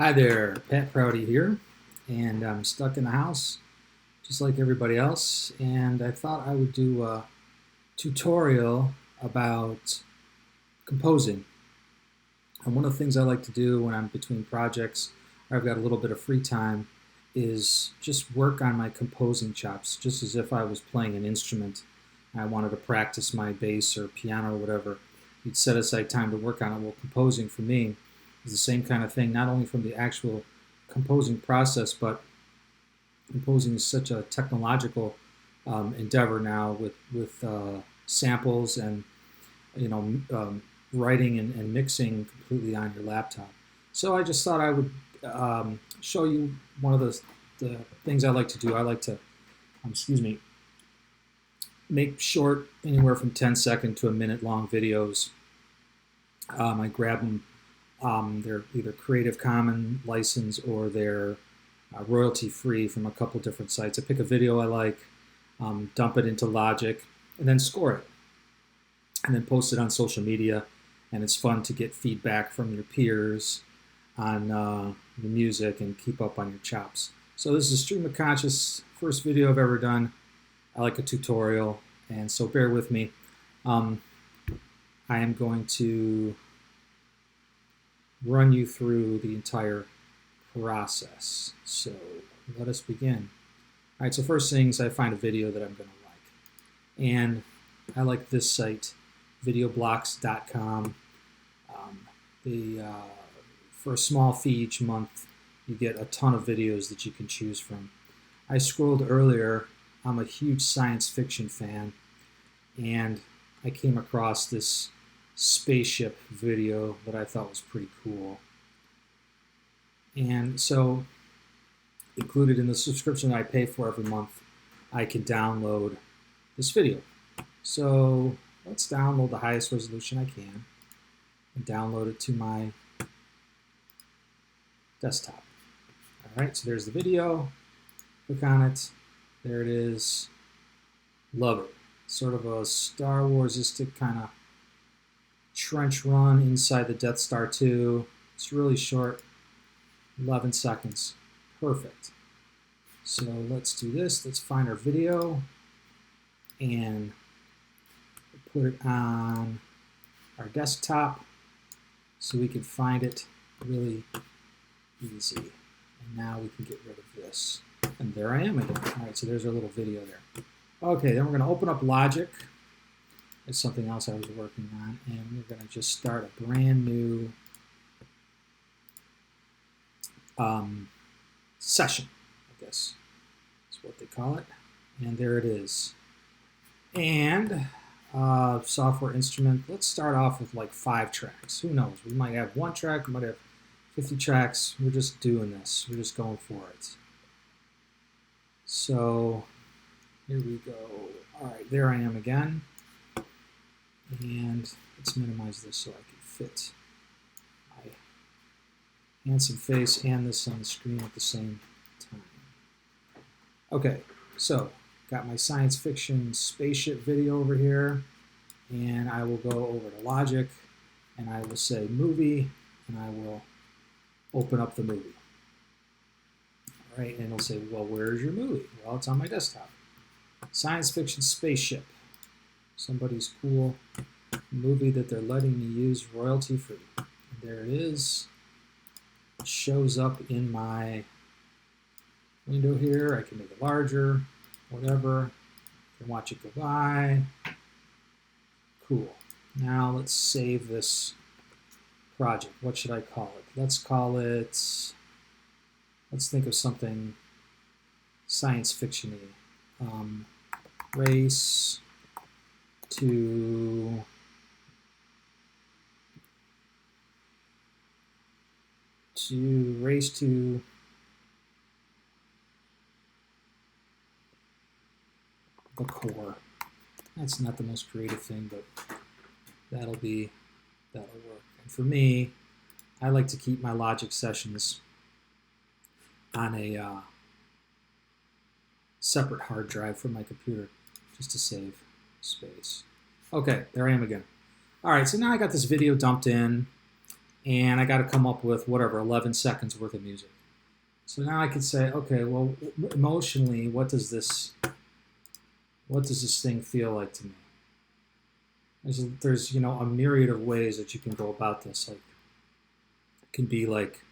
Hi there, Pat Prouty here, and I'm stuck in the house just like everybody else, and I thought I would do a tutorial about composing. And one of the things I like to do when I'm between projects or I've got a little bit of free time is just work on my composing chops, just as if I was playing an instrument. I wanted to practice my bass or piano or whatever. You'd set aside time to work on it. Well, composing for me is the same kind of thing, not only from the actual composing process, but composing is such a technological endeavor now with samples and writing and mixing completely on your laptop. So I just thought I would show you one of the things I like to do. I like to, make short, anywhere from 10-second to a minute long videos. I grab them. They're either Creative Commons license or they're royalty free from a couple different sites. I pick a video I like, dump it into Logic, and then score it, and then post it on social media. And it's fun to get feedback from your peers on the music and keep up on your chops. So this is Stream of Conscious, first video I've ever done. I like a tutorial, and so bear with me. I am going to run you through the entire process. So let us begin. All right, so first things, I find a video that I'm going to like. And I like this site, videoblocks.com. For a small fee each month, you get a ton of videos that you can choose from. I scrolled earlier. I'm a huge science fiction fan, and I came across this spaceship video that I thought was pretty cool. And so, included in the subscription that I pay for every month, I can download this video. So let's download the highest resolution I can and download it to my desktop. All right, so there's the video. Click on it. There it is. Love it. Sort of a Star Wars-istic kind of trench run inside the Death Star 2. It's really short, 11 seconds. Perfect. So let's do this. Let's find our video and put it on our desktop so we can find it really easy. And now we can get rid of this. And there I am again. All right, so there's our little video there. Okay, then we're going to open up Logic. It's something else I was working on. And we're going to just start a brand new session, I guess is what they call it. And there it is. And software instrument. Let's start off with like 5 tracks. Who knows? We might have 1 track, we might have 50 tracks. We're just doing this. We're just going for it. So here we go. All right, there I am again. And let's minimize this so I can fit my handsome face and this on the screen at the same time. Okay, so got my science fiction spaceship video over here, and I will go over to Logic, and I will say movie, and I will open up the movie. All right, and it'll say, well, where's your movie? Well, it's on my desktop. Science fiction spaceship. Somebody's cool movie that they're letting me use royalty free. And there it is. It shows up in my window here. I can make it larger, whatever. I can watch it go by. Cool. Now let's save this project. What should I call it? Let's call it, let's think of something science fiction-y. Race to the core. That's not the most creative thing, but that'll work. And for me, I like to keep my Logic sessions on a separate hard drive from my computer just to save space. Okay, there I am again. All right, so now I got this video dumped in, and I got to come up with whatever 11 seconds worth of music. So now I can say, okay, well, emotionally, what does this thing feel like to me? There's a myriad of ways that you can go about this. Like, it can be like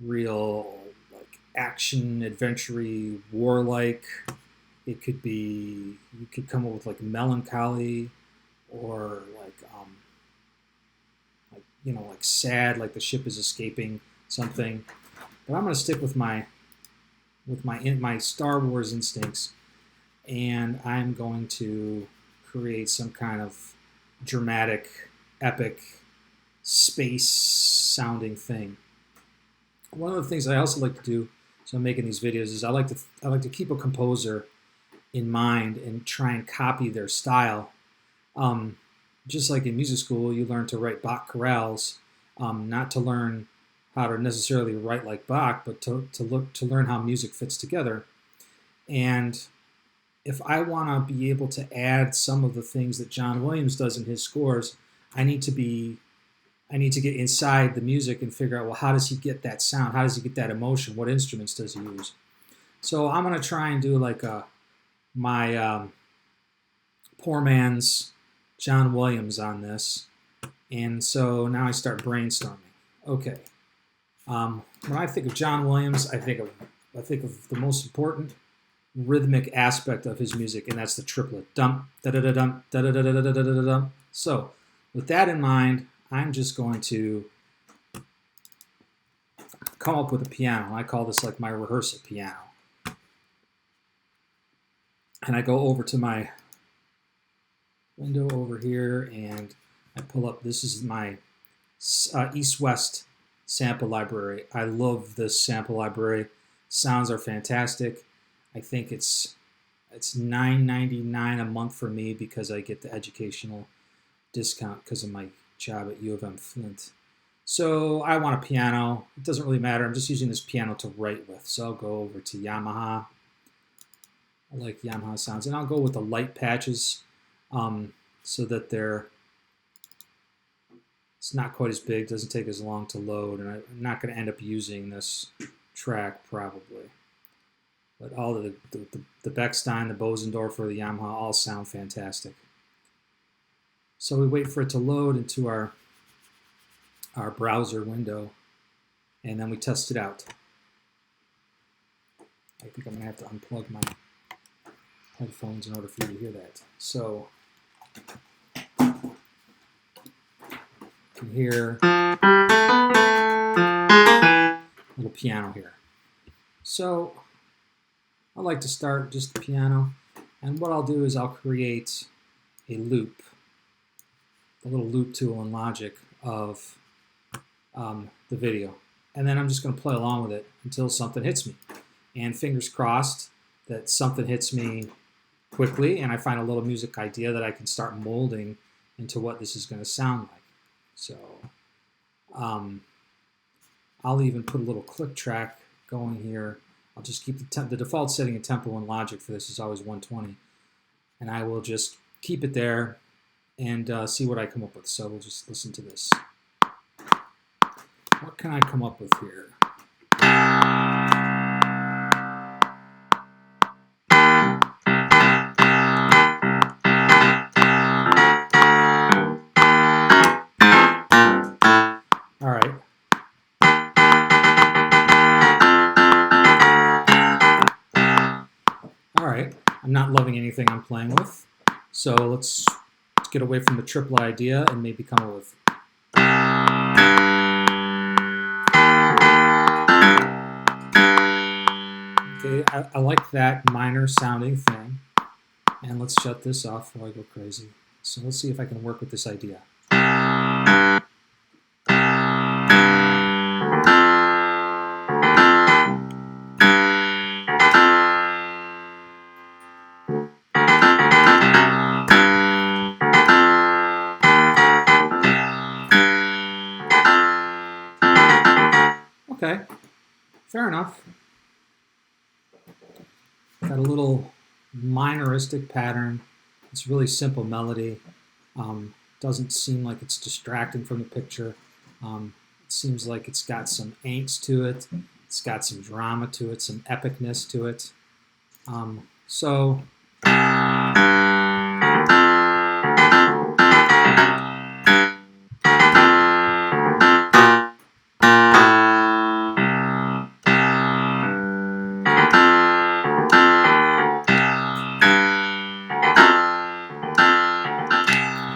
real like action, adventure-y, warlike. It could be, you could come up with like melancholy, or like sad, like the ship is escaping something. But I'm going to stick with my Star Wars instincts, and I'm going to create some kind of dramatic, epic, space sounding thing. One of the things I also like to do, so I'm making these videos, is I like to keep a composer in mind and try and copy their style. Just like in music school, you learn to write Bach chorales, not to learn how to necessarily write like Bach, but to learn how music fits together. And if I want to be able to add some of the things that John Williams does in his scores, I need to get inside the music and figure out, well, how does he get that sound? How does he get that emotion? What instruments does he use? So I'm going to try and do like my poor man's John Williams on this. And so now I start brainstorming. Okay. When I think of John Williams, I think of the most important rhythmic aspect of his music, and that's the triplet. Dum, da da da dum, da da da da da da da dum. So, with that in mind, I'm just going to come up with a piano. I call this like my rehearsal piano. And I go over to my window over here, and I pull up. This is my East-West sample library. I love this sample library. Sounds are fantastic. I think it's $9.99 a month for me because I get the educational discount because of my job at U of M Flint. So I want a piano. It doesn't really matter. I'm just using this piano to write with. So I'll go over to Yamaha. I like Yamaha sounds. And I'll go with the light patches so that it's not quite as big, doesn't take as long to load, and I'm not going to end up using this track probably. But all of the Bechstein, the Bosendorfer, the Yamaha all sound fantastic. So we wait for it to load into our browser window, and then we test it out. I think I'm going to have to unplug my headphones in order for you to hear that. So you can hear a little piano here. So I like to start just the piano, and what I'll do is I'll create a loop, the little loop tool in Logic of the video, and then I'm just going to play along with it until something hits me, and fingers crossed that something hits me quickly and I find a little music idea that I can start molding into what this is going to sound like. So I'll even put a little click track going here. I'll just keep the default setting in tempo in Logic for this is always 120, and I will just keep it there and see what I come up with. So we'll just listen to this. What can I come up with here? All right. All right. I'm not loving anything I'm playing with, so let's get away from the triple idea and maybe come up with. Okay, I like that minor sounding thing. And let's shut this off before I go crazy. So let's see if I can work with this idea. Okay, fair enough. Got a little minoristic pattern. It's really simple melody. Doesn't seem like it's distracting from the picture. It seems like it's got some angst to it. It's got some drama to it, some epicness to it. So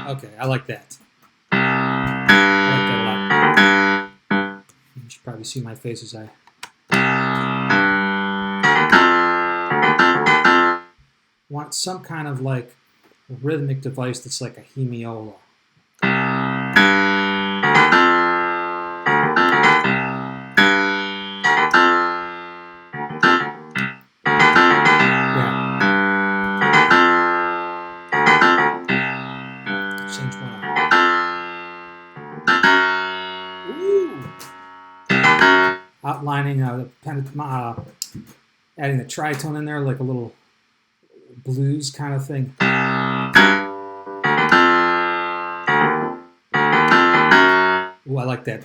okay, I like that. I like that a lot. You should probably see my face as I want some kind of like rhythmic device that's like a hemiola. Change one up. Ooh! Outlining the adding the tritone in there, like a little blues kind of thing. Ooh, I like that. Ooh,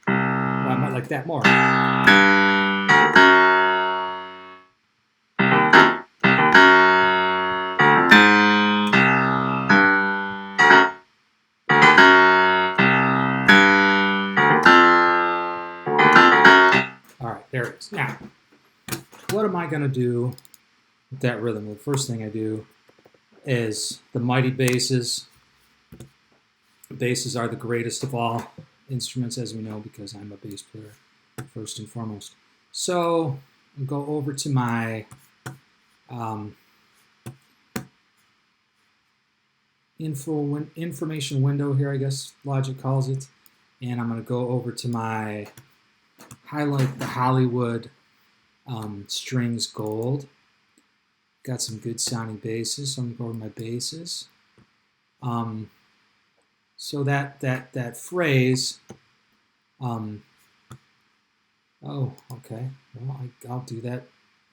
I might like that more. There it is. Now, what am I going to do with that rhythm? The first thing I do is the Midi basses. Basses are the greatest of all instruments, as we know, because I'm a bass player, first and foremost. So, I'll go over to my information window here, I guess Logic calls it. And I'm going to go over to my highlight the Hollywood strings gold. Got some good sounding basses, so I'm going to go over my basses. So that phrase, oh, okay, well, I'll do that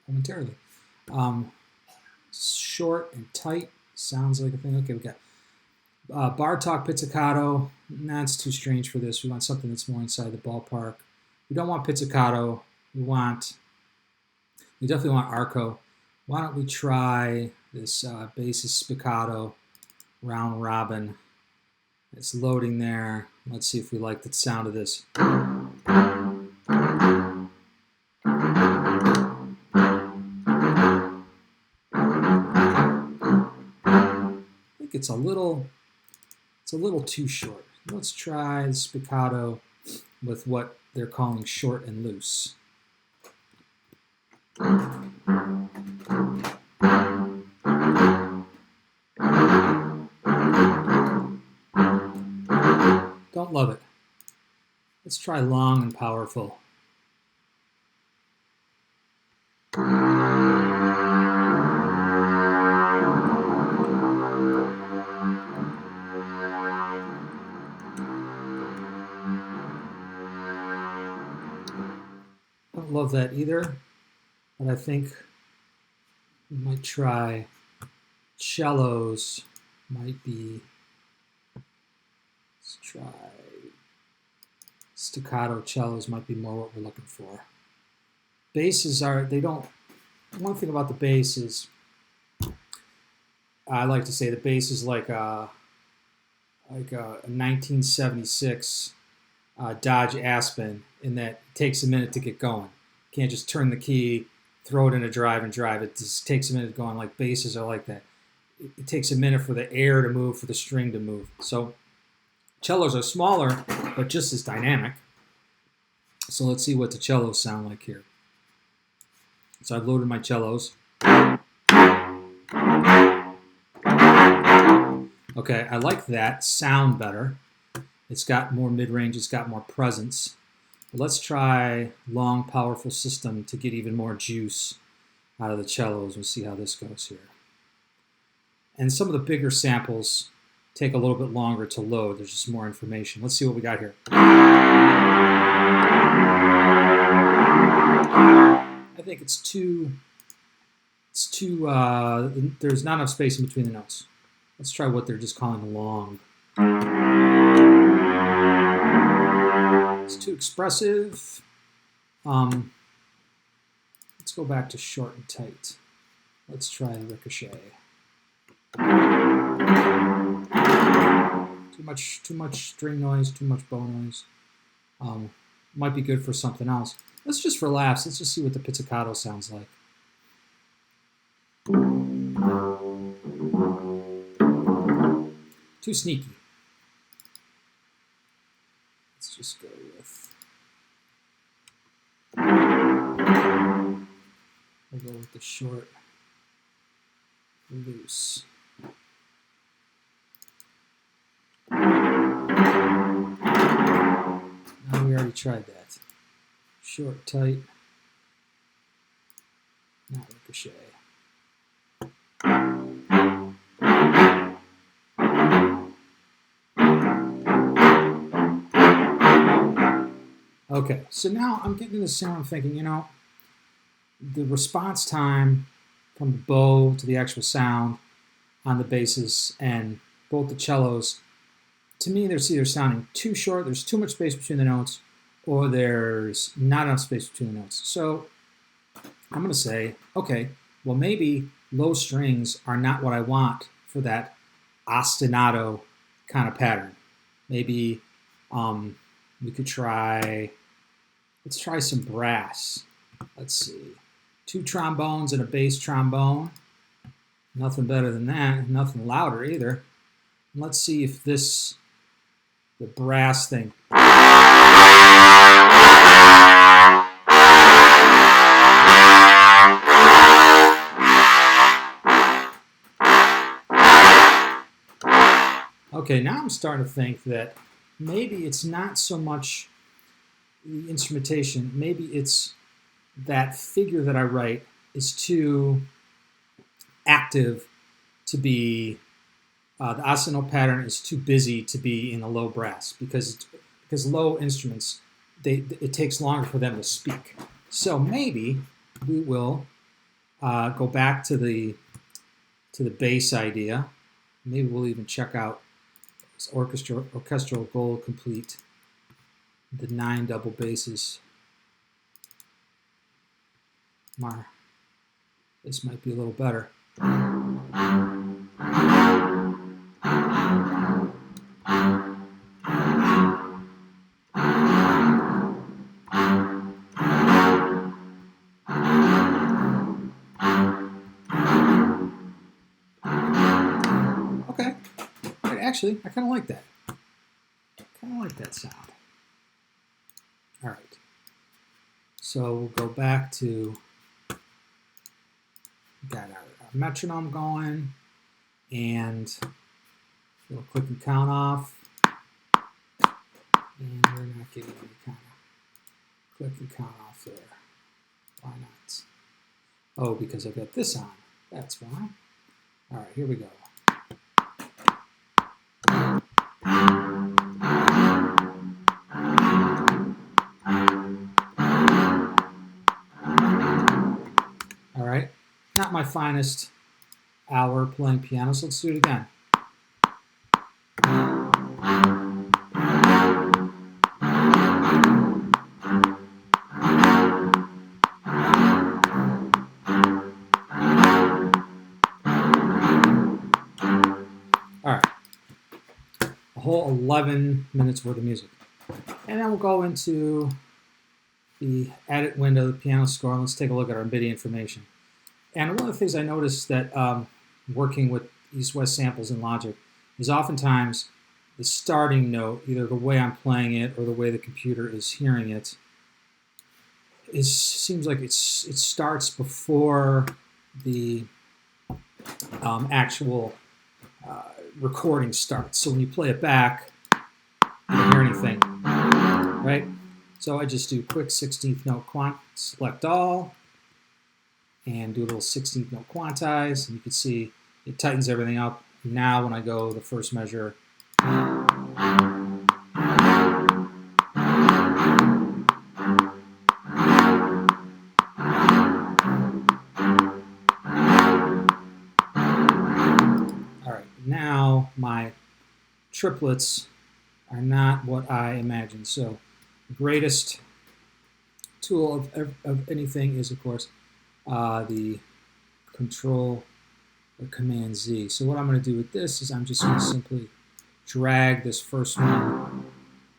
momentarily. Short and tight sounds like a thing. Okay, we got Bartok pizzicato. Nah, it's too strange for this. We want something that's more inside the ballpark. We don't want pizzicato. We definitely want arco. Why don't we try this bassist spiccato round robin? It's loading there. Let's see if we like the sound of this. I think it's a little too short. Let's try spiccato with what they're calling short and loose. Don't love it. Let's try long and powerful. Don't love that either, but I think we might try cellos. Might be. Let's try staccato cellos. Might be more what we're looking for. Basses are, they don't. One thing about the bass is, I like to say the bass is like a 1976 Dodge Aspen, in that it takes a minute to get going. You can't just turn the key, throw it in a drive and drive. It just takes a minute to go on. Like basses are like that. It takes a minute for the air to move, for the string to move. So cellos are smaller, but just as dynamic. So let's see what the cellos sound like here. So I've loaded my cellos. Okay, I like that sound better. It's got more mid-range, it's got more presence. But let's try long, powerful system to get even more juice out of the cellos. We'll see how this goes here. And some of the bigger samples take a little bit longer to load. There's just more information. Let's see what we got here. I think it's too It's too, there's not enough space in between the notes. Let's try what they're just calling long. It's too expressive. Let's go back to short and tight. Let's try ricochet. Too much string noise, too much bow noise. Might be good for something else. Let's just for laughs, let's just see what the pizzicato sounds like. Too sneaky. Let's just go with. We'll go with the short, loose. Now we already tried that. Short, tight, not ricochet. Okay, so now I'm getting to the sound. I'm thinking, you know, the response time from the bow to the actual sound on the basses and both the cellos, to me, they're either sounding too short, there's too much space between the notes, or there's not enough space between the notes. So I'm going to say, okay, well, maybe low strings are not what I want for that ostinato kind of pattern. Maybe we could try, let's try some brass. Let's see, 2 trombones and a bass trombone. Nothing better than that, nothing louder either. And let's see if the brass thing. Okay, now I'm starting to think that maybe it's not so much the instrumentation, maybe it's that figure that I write is too active to be, the ostinato pattern is too busy to be in the low brass because low instruments, it takes longer for them to speak. So maybe we will go back to the bass idea. Maybe we'll even check out this orchestral gold complete, the 9 double basses. This might be a little better. Okay, actually, I kind of like that. Kind of like that sound. All right. So we'll go back to, got our metronome going, and we'll click and count off. And we're not getting any kind of click and count off there. Why not? Oh, because I've got this on. That's why. All right, here we go. All right, not my finest hour playing piano, so let's do it again. All right, a whole 11 minutes worth of music. And then we'll go into the edit window, the piano score, and let's take a look at our MIDI information. And one of the things I noticed that working with East-West samples in Logic is oftentimes the starting note, either the way I'm playing it or the way the computer is hearing it, seems like it starts before the actual recording starts. So when you play it back, you don't hear anything, right? So I just do quick 16th note select all, and do a little 16th note quantize, and you can see it tightens everything up. Now when I go the first measure, triplets are not what I imagined. So the greatest tool of anything is, of course, the Control or Command Z. So what I'm going to do with this is I'm just going to simply drag this first one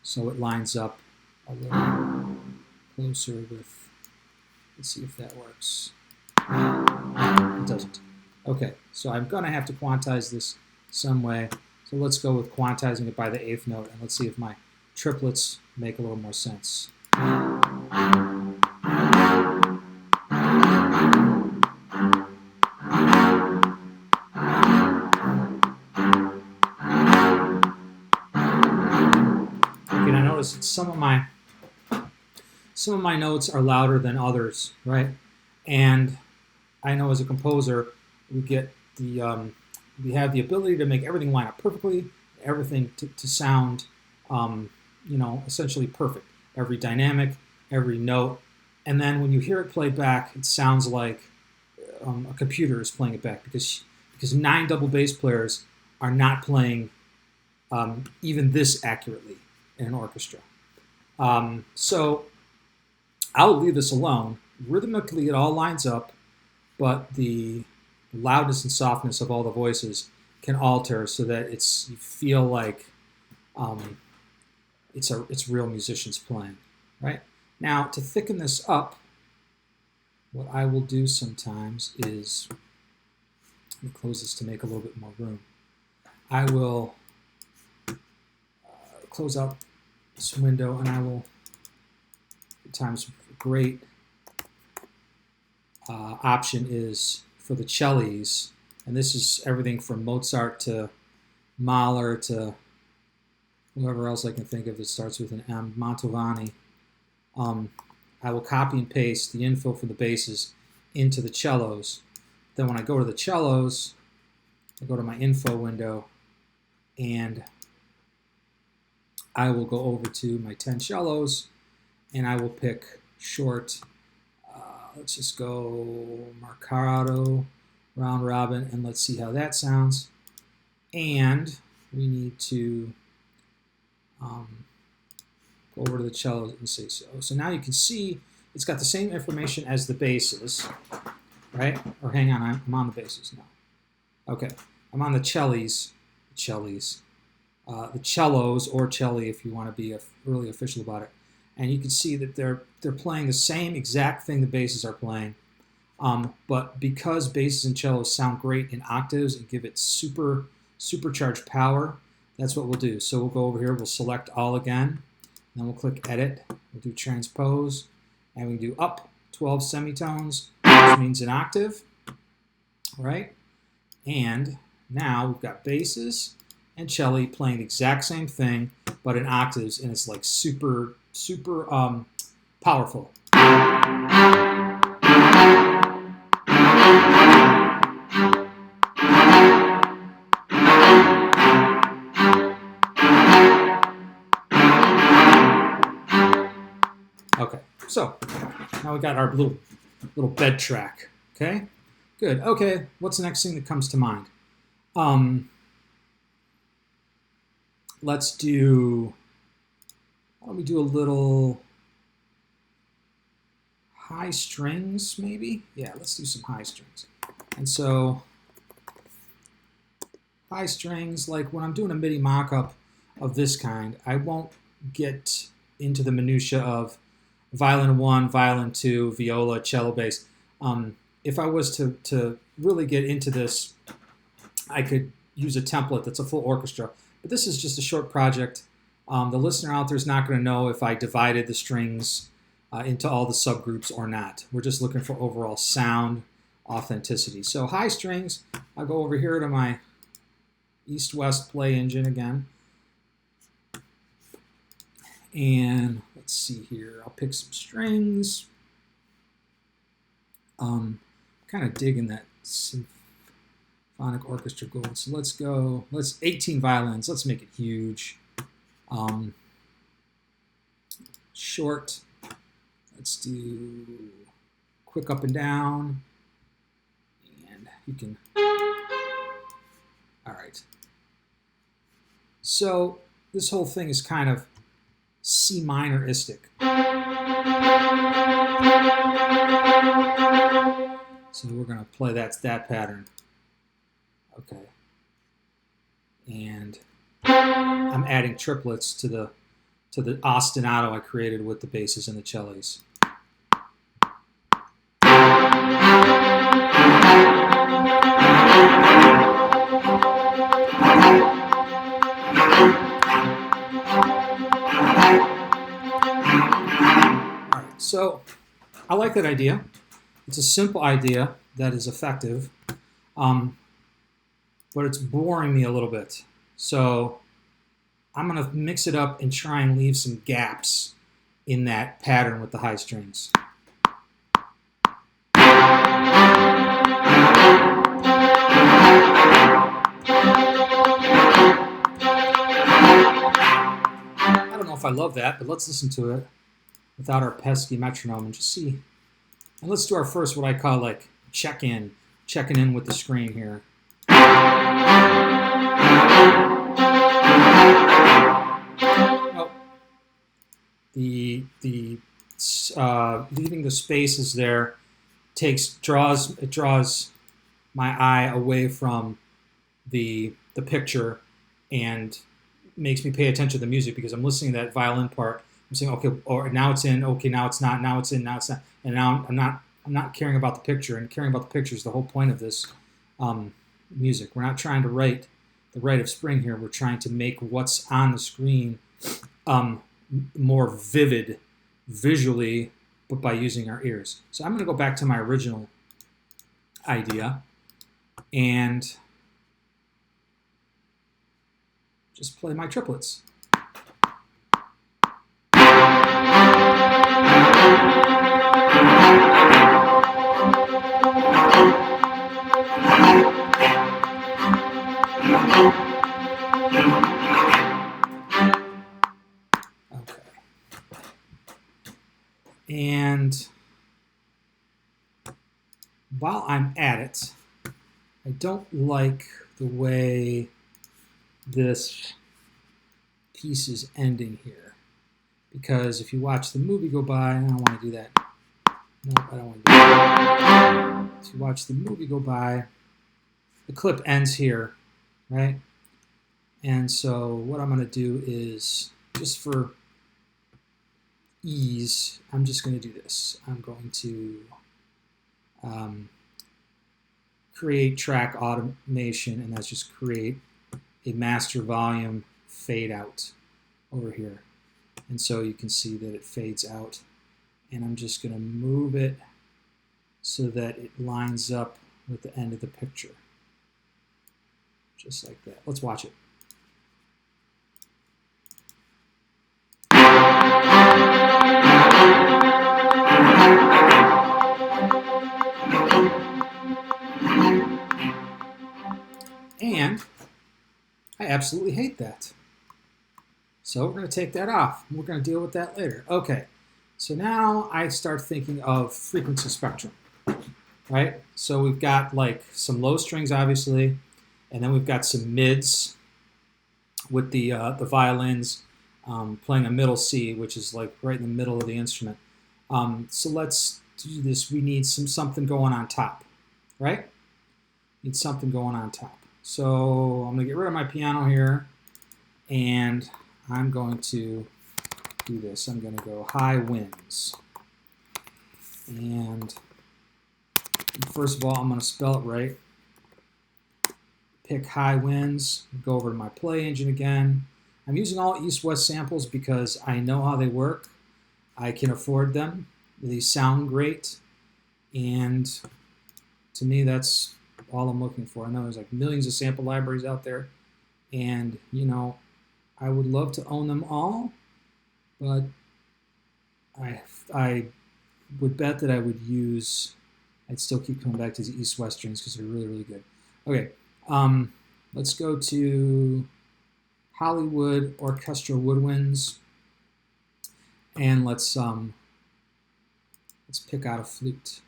so it lines up a little closer with, let's see if that works. It doesn't. Okay, so I'm going to have to quantize this some way. So let's go with quantizing it by the 8th note, and let's see if my triplets make a little more sense. Okay, now notice that some of my notes are louder than others, right? And I know as a composer, we get the we have the ability to make everything line up perfectly, everything to sound, essentially perfect. Every dynamic, every note, and then when you hear it played back, it sounds like a computer is playing it back because 9 double bass players are not playing even this accurately in an orchestra. So I'll leave this alone. Rhythmically, it all lines up, but the loudness and softness of all the voices can alter so that you feel like it's real musicians playing, right? Now, to thicken this up, what I will do sometimes is, let me close this to make a little bit more room. I will close out this window, and I will, sometimes great option is for the cellos, and this is everything from Mozart to Mahler to whoever else I can think of that starts with an M, Mantovani. I will copy and paste the info for the basses into the cellos. Then when I go to the cellos, I go to my info window, and I will go over to my 10 cellos, and I will pick short, let's just go Marcato, round robin, and let's see how that sounds. And we need to go over to the cellos and say so. So now you can see it's got the same information as the basses, right? Or hang on, I'm on the basses now. Okay, I'm on the cellos, the cellos or celli if you want to be really official about it. And you can see that they're playing the same exact thing the basses are playing, but because basses and cellos sound great in octaves and give it supercharged power, that's what we'll do. So we'll go over here, we'll select all again, then we'll click edit, we'll do transpose, and we do up 12 semitones, which means an octave, right? And now we've got basses and cello playing the exact same thing, but in octaves, and it's like super powerful. Okay, so now we got our little bed track. Okay, good. Okay, what's the next thing that comes to mind? Let's do. Why don't we do a little high strings, maybe? Yeah, let's do some high strings. And so high strings, like when I'm doing a MIDI mock-up of this kind, I won't get into the minutia of violin 1, violin 2, viola, cello, bass. If I was to really get into this, I could use a template that's a full orchestra. But this is just a short project. The listener out there is not going to know if I divided the strings into all the subgroups or not. We're just looking for overall sound authenticity. So high strings, I'll go over here to my east-west play engine again. And let's see here. I'll pick some strings. Kind of digging that symphonic orchestra gold. So let's go. 18 violins. Let's make it huge. Short. Let's do quick up and down. And you can. All right. So this whole thing is kind of C minor-istic. So we're going to play that pattern. Okay. And I'm adding triplets to the ostinato I created with the basses and the cellos. All right, so I like that idea. It's a simple idea that is effective, but it's boring me a little bit. So I'm going to mix it up and try and leave some gaps in that pattern with the high strings. I don't know if I love that, but let's listen to it without our pesky metronome and just see. And let's do our first, what I call like checking in with the screen here. Oh, the leaving the spaces there draws my eye away from the picture and makes me pay attention to the music because I'm listening to that violin part. I'm saying, okay, or now it's in, okay, now it's not, now it's in, now it's not, and now I'm not caring about the picture. And caring about the picture is the whole point of this music. We're not trying to write the rite of spring here. We're trying to make what's on the screen more vivid visually, but by using our ears. So I'm going to go back to my original idea and just play my triplets. Okay. And while I'm at it, I don't like the way this piece is ending here. Because if you watch the movie go by, I don't want to do that. No, I don't want to do that. If you watch the movie go by, the clip ends here, right? And so what I'm going to do is, just for ease, I'm just going to do this. I'm going to create track automation, and that's just create a master volume fade out over here. And so you can see that it fades out. And I'm just going to move it so that it lines up with the end of the picture. Just like that. Let's watch it. And I absolutely hate that. So we're going to take that off. We're going to deal with that later. Okay, so now I start thinking of frequency spectrum, right? So we've got like some low strings, obviously, and then we've got some mids with the violins playing a middle C, which is like right in the middle of the instrument. So let's do this. We need something going on top, right? Need something going on top. So I'm going to get rid of my piano here, and I'm going to do this. I'm going to go high winds. And first of all, I'm going to spell it right. Pick high winds, go over to my play engine again. I'm using all east-west samples because I know how they work. I can afford them. They sound great. And to me, that's all I'm looking for. I know there's like millions of sample libraries out there. And, you know, I would love to own them all, but I would bet that I'd still keep coming back to the east-west strings because they're really, really good. Okay, let's go to Hollywood Orchestral Woodwinds, and let's pick out a flute.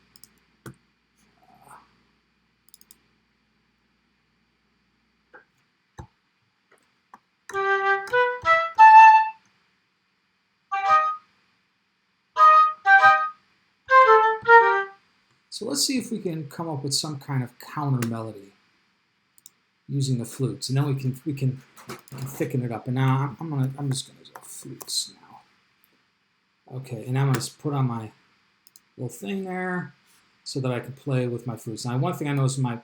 So let's see if we can come up with some kind of counter melody using the flutes, and then we can thicken it up. And now I'm just gonna do flutes now. Okay, and I'm gonna put on my little thing there so that I can play with my flutes. Now, one thing I noticed, my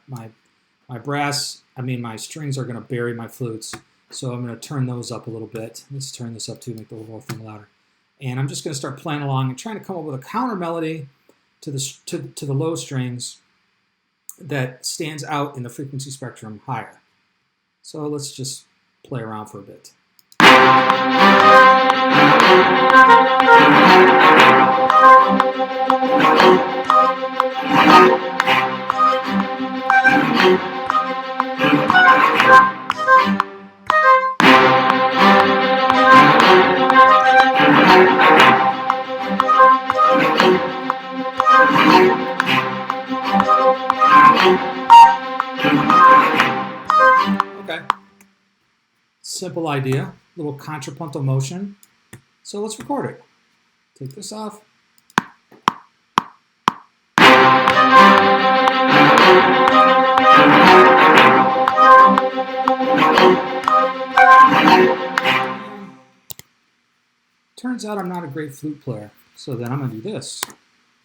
strings are gonna bury my flutes, so I'm gonna turn those up a little bit. Let's turn this up too, make the whole thing louder. And I'm just gonna start playing along and trying to come up with a counter melody to the low strings that stands out in the frequency spectrum higher. So let's just play around for a bit. Okay, simple idea, little contrapuntal motion. So let's record it. Take this off. Turns out I'm not a great flute player, so then I'm going to do this.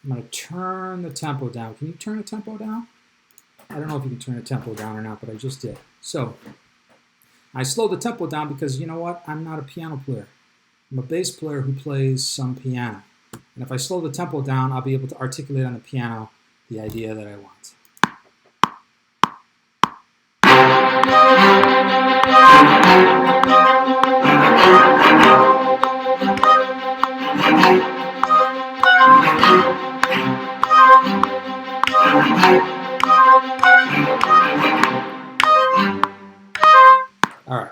I'm going to turn the tempo down. Can you turn the tempo down? I don't know if you can turn the tempo down or not, but I just did. So I slowed the tempo down because, you know what? I'm not a piano player. I'm a bass player who plays some piano. And if I slow the tempo down, I'll be able to articulate on the piano the idea that I want. All right,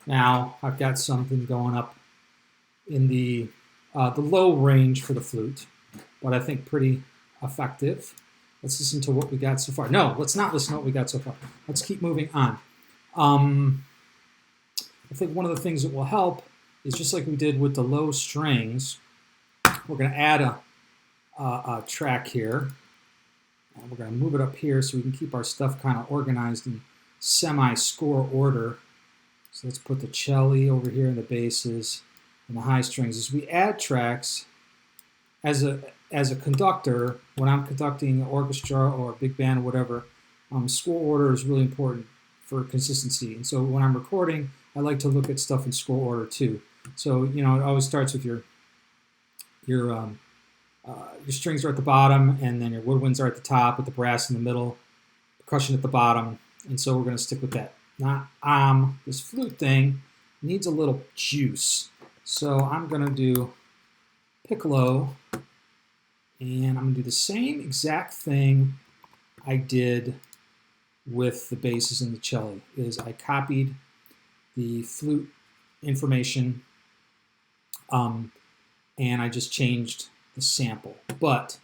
now I've got something going up in the low range for the flute, but I think pretty effective. Let's listen to what we got so far. No, let's not listen to what we got so far. Let's keep moving on. I think one of the things that will help is just like we did with the low strings, we're going to add a track here. And we're going to move it up here so we can keep our stuff kind of organized in semi-score order. So let's put the cello over here and the basses and the high strings. As we add tracks, as a conductor, when I'm conducting an orchestra or a big band or whatever, score order is really important for consistency. And so when I'm recording, I like to look at stuff in score order too. So, you know, it always starts with your strings are at the bottom, and then your woodwinds are at the top, with the brass in the middle, percussion at the bottom, and so we're going to stick with that. Now, this flute thing needs a little juice, so I'm going to do piccolo, and I'm going to do the same exact thing I did with the basses and the cello. Is I copied the flute information, and I just changed the sample, but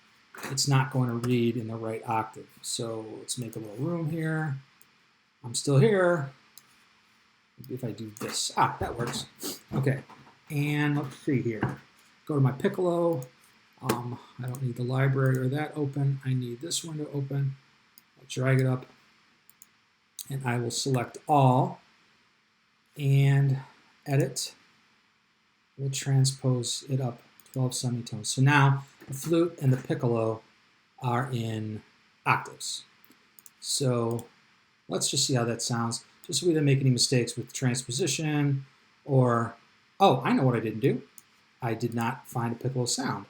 it's not going to read in the right octave. So let's make a little room here. I'm still here. Maybe if I do this, that works. Okay, and let's see here. Go to my piccolo. I don't need the library or that open. I need this window open. I'll drag it up, and I will select all and edit. We'll transpose it up 12 semitones. So now the flute and the piccolo are in octaves. So let's just see how that sounds, just so we didn't make any mistakes with transposition or, oh, I know what I didn't do. I did not find a piccolo sound.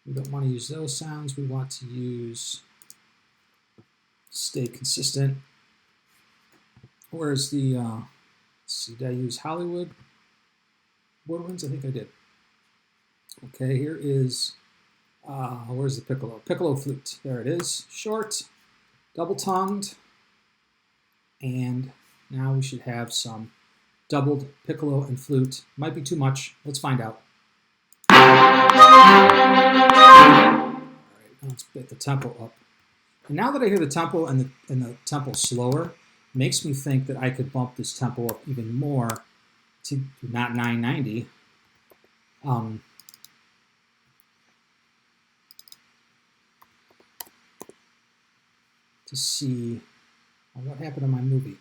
We don't want to use those sounds. We want to use, stay consistent. Where's the, let's see, did I use Hollywood woodwinds? I think I did. Okay, here is, where's the piccolo? Piccolo flute. There it is. Short, double-tongued, and now we should have some doubled piccolo and flute. Might be too much. Let's find out. All right, let's get the tempo up. And now that I hear the tempo and the tempo slower, it makes me think that I could bump this tempo up even more to not 990. to see what happened to my movie.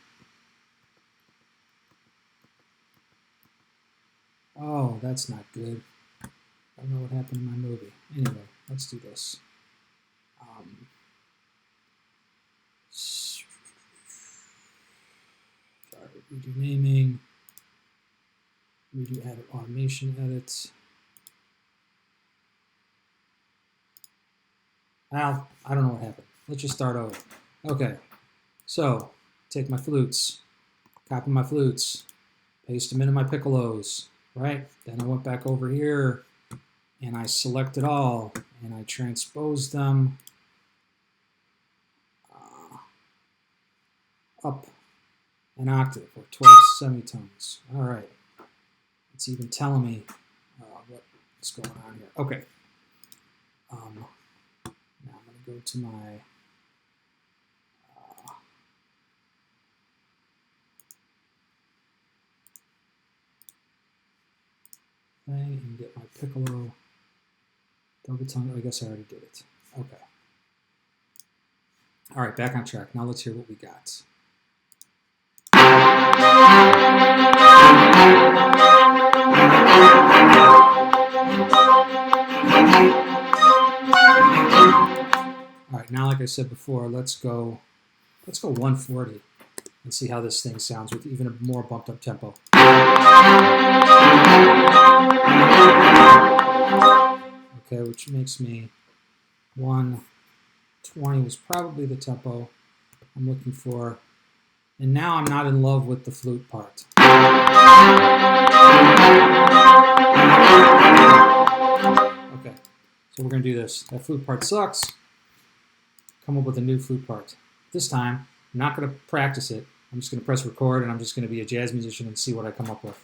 Oh, that's not good. I don't know what happened to my movie. Anyway, let's do this. Sorry, redo naming, redo edit automation edits. Well, I don't know what happened. Let's just start over. Okay, so take my flutes, copy my flutes, paste them into my piccolos, right? Then I went back over here and I selected all and I transposed them up an octave or 12 semitones. All right, it's even telling me what's going on here. Okay, now I'm going to go to my thing and get my piccolo double tongue. I guess I already did it. Okay. All right, back on track. Now let's hear what we got. All right, now like I said before, let's go 140 and see how this thing sounds with even a more bumped up tempo. Okay, which makes me 120 was probably the tempo I'm looking for. And now I'm not in love with the flute part. Okay, so we're going to do this. That flute part sucks. Come up with a new flute part. This time, I'm not going to practice it. I'm just going to press record and I'm just going to be a jazz musician and see what I come up with.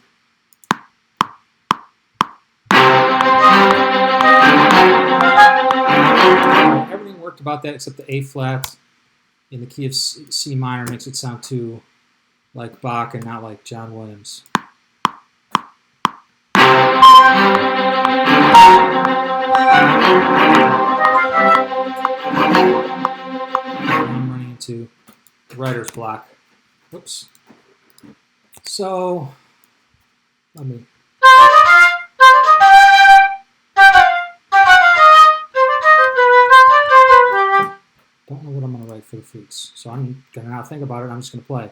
Everything worked about that except the A flat in the key of C minor makes it sound too like Bach and not like John Williams. I'm running into writer's block. Whoops. So, let me. Don't know what I'm going to write for the flutes. So I'm going to not think about it. I'm just going to play.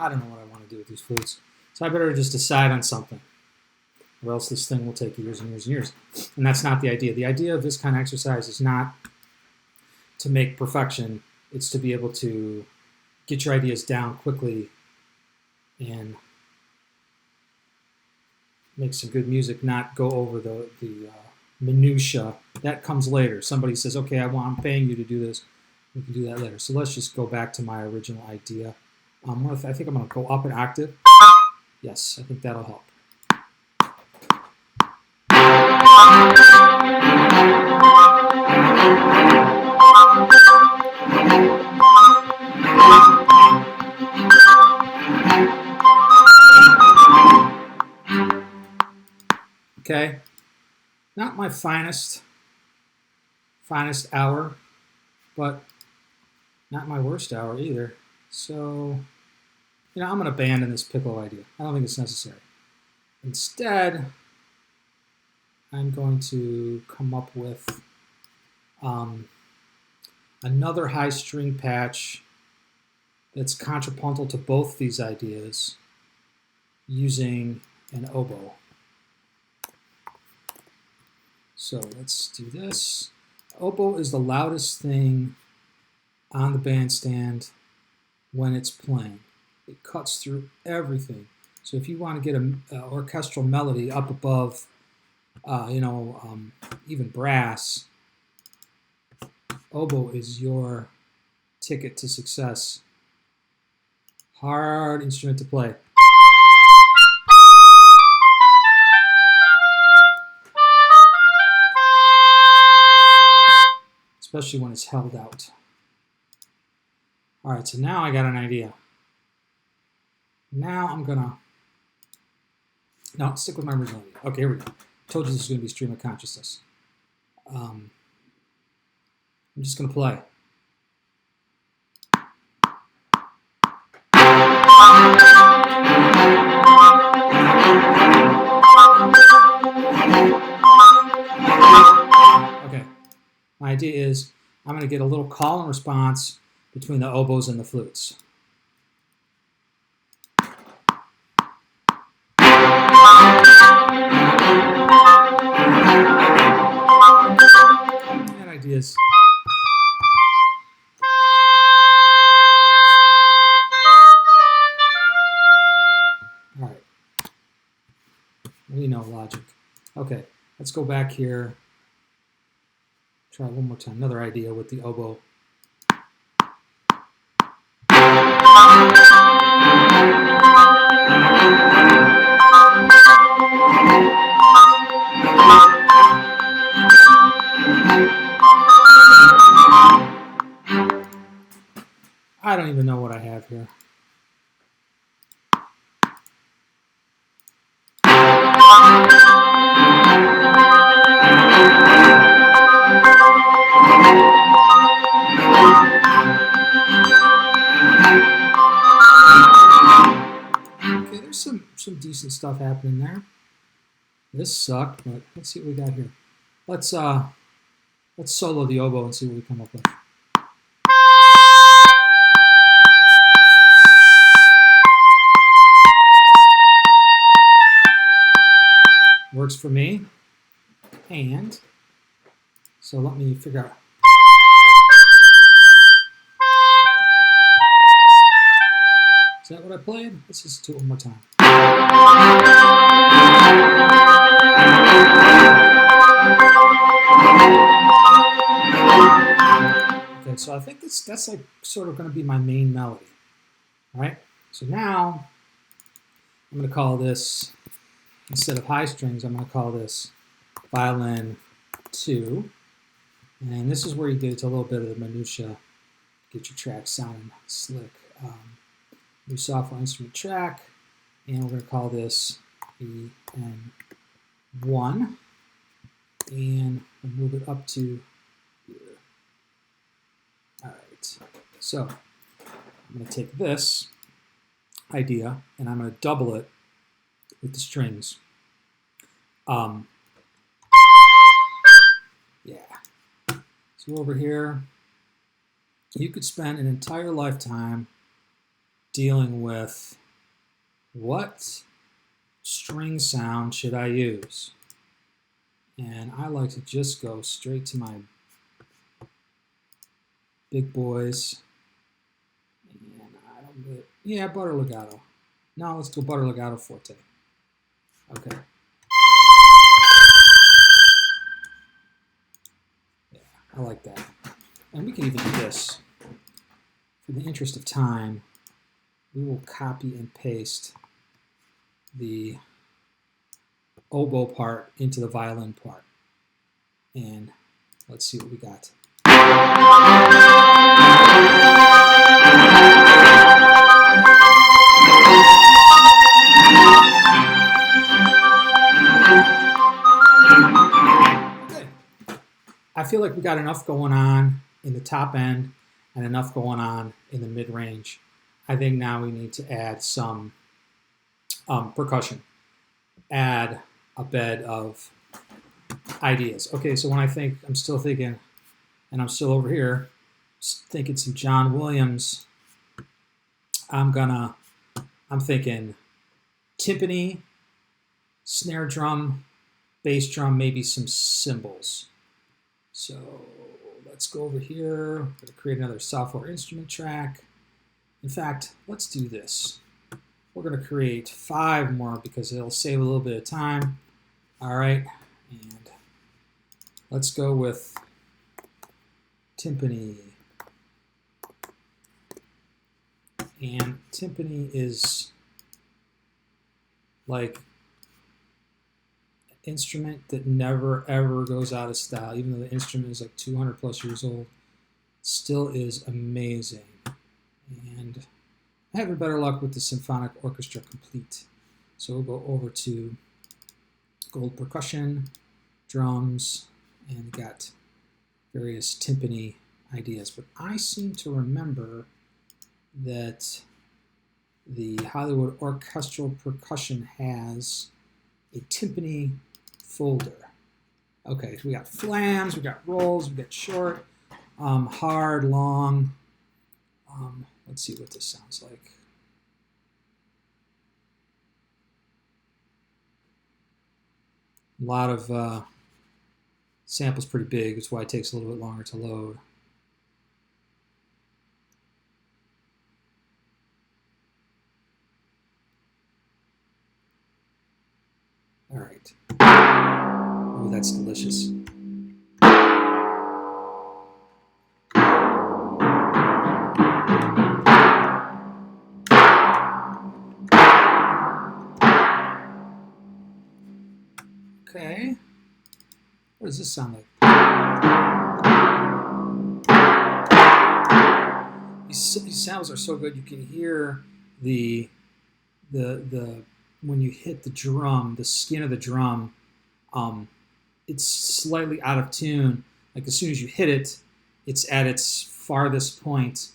I don't know what I want to do with these flutes. So I better just decide on something, or else this thing will take years and years and years. And that's not the idea. The idea of this kind of exercise is not to make perfection. It's to be able to get your ideas down quickly and make some good music, not go over the minutia. That comes later. Somebody says, okay, I'm paying you to do this. We can do that later. So let's just go back to my original idea. I think I'm going to go up an octave. Yes, I think that'll help. Okay, not my finest hour, but not my worst hour either. So, I'm going to abandon this piccolo idea. I don't think it's necessary. Instead, I'm going to come up with another high string patch that's contrapuntal to both these ideas using an oboe. So let's do this. Oboe is the loudest thing on the bandstand when it's playing. It cuts through everything. So if you want to get an orchestral melody up above, even brass, oboe is your ticket to success. Hard instrument to play. Especially when it's held out. All right, so now I got an idea. Now I'm gonna, no, stick with my original idea. Okay, here we go. Told you this is gonna be stream of consciousness. I'm just gonna play. Okay, my idea is I'm gonna get a little call and response between the oboes and the flutes. That idea is all right. We know logic. Okay, let's go back here. Try one more time. Another idea with the oboe. I don't even know what I have here. Okay, there's some decent stuff happening there. This sucked, but let's see what we got here. Let's solo the oboe and see what we come up with. Works for me. And so let me figure out. Is that what I played? Let's just do it one more time. Okay, so I think that's like sort of going to be my main melody. All right, so now I'm going to call this, instead of high strings, I'm going to call this violin 2. And this is where you get into a little bit of the minutia, get your track sounding slick. New software instrument track, and we're going to call this EN1, and we'll move it up to here. All right, so I'm going to take this idea and I'm going to double it with the strings. Yeah. So over here, you could spend an entire lifetime dealing with what string sound should I use, and I like to just go straight to my big boys, and I don't get, yeah, butter legato. Now let's go butter legato forte. Okay. Yeah, I like that. And we can even do this. For the interest of time, we will copy and paste the oboe part into the violin part. And let's see what we got. Okay. I feel like we got enough going on in the top end and enough going on in the mid-range. I think now we need to add some percussion, add a bed of ideas. Okay, so when I think, I'm still thinking, and I'm still over here, thinking some John Williams, I'm thinking timpani, snare drum, bass drum, maybe some cymbals. So let's go over here, I'm gonna create another software instrument track. In fact, let's do this. We're going to create 5 more because it'll save a little bit of time. All right, and let's go with timpani. And timpani is like an instrument that never ever goes out of style. Even though the instrument is like 200 plus years old, still is amazing. And I'm having better luck with the Symphonic Orchestra Complete. So we'll go over to gold percussion, drums, and got various timpani ideas. But I seem to remember that the Hollywood Orchestral Percussion has a timpani folder. Okay, so we got flams, we got rolls, we got short, hard, long. Let's see what this sounds like. A lot of samples pretty big, that's why it takes a little bit longer to load. All right. Oh, that's delicious. Okay. What does this sound like? These sounds are so good. You can hear the when you hit the drum, the skin of the drum, it's slightly out of tune. Like as soon as you hit it, it's at its farthest point,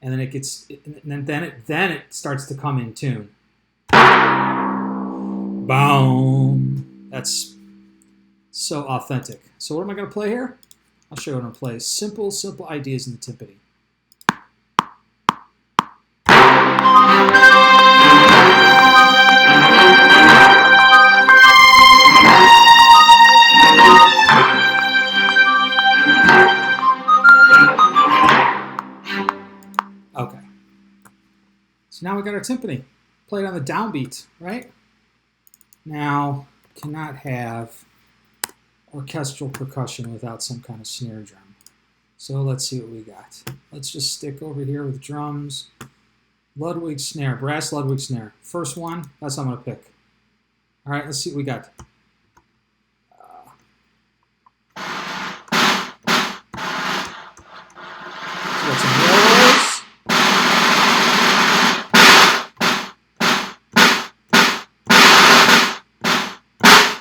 and then it gets, and then it starts to come in tune. Boom! That's so authentic. So what am I going to play here? I'll show you what I'm going to play. Simple ideas in the timpani. Okay. So now we got our timpani. Play it on the downbeat, right? Now, cannot have orchestral percussion without some kind of snare drum. So let's see what we got. Let's just stick over here with drums. Ludwig snare, brass Ludwig snare. First one, that's what I'm going to pick. All right, let's see what we got. So got some rolls.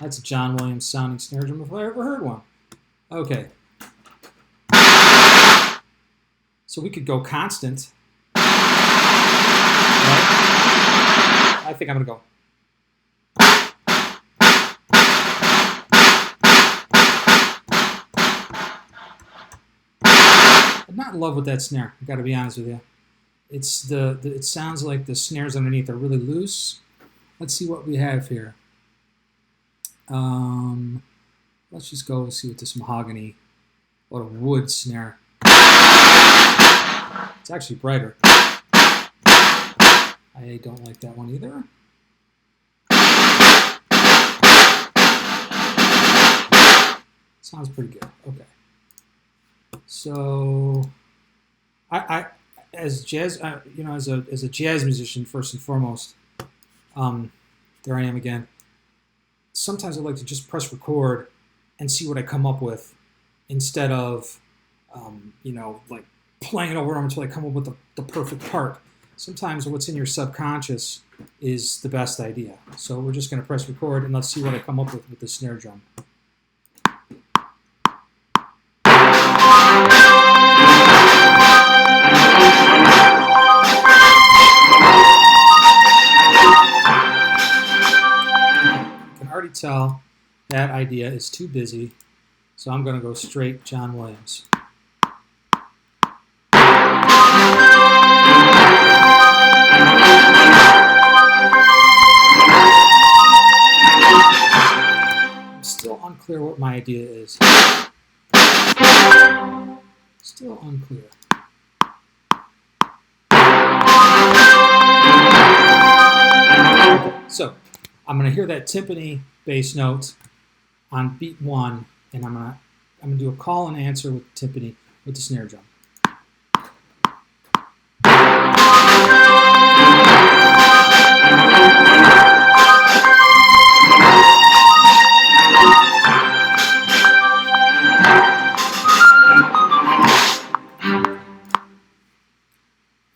That's a John Williams sounding snare drum if I ever heard one. Okay. So we could go constant. Right? I think I'm going to go. I'm not in love with that snare. I've got to be honest with you. It's it sounds like the snares underneath are really loose. Let's see what we have here. Let's just go and see what this mahogany, what a wood snare. It's actually brighter. I don't like that one either. Sounds pretty good. Okay. So, I as jazz, you know, as a jazz musician first and foremost, there I am again. Sometimes I like to just press record and see what I come up with instead of, you know, like playing it over until I come up with the perfect part. Sometimes what's in your subconscious is the best idea. So we're just going to press record and let's see what I come up with the snare drum. Tell that idea is too busy, so I'm going to go straight John Williams. I'm still unclear what my idea is. Still unclear. Okay, so I'm going to hear that timpani bass note on beat 1, and I'm gonna do a call and answer with timpani with the snare drum.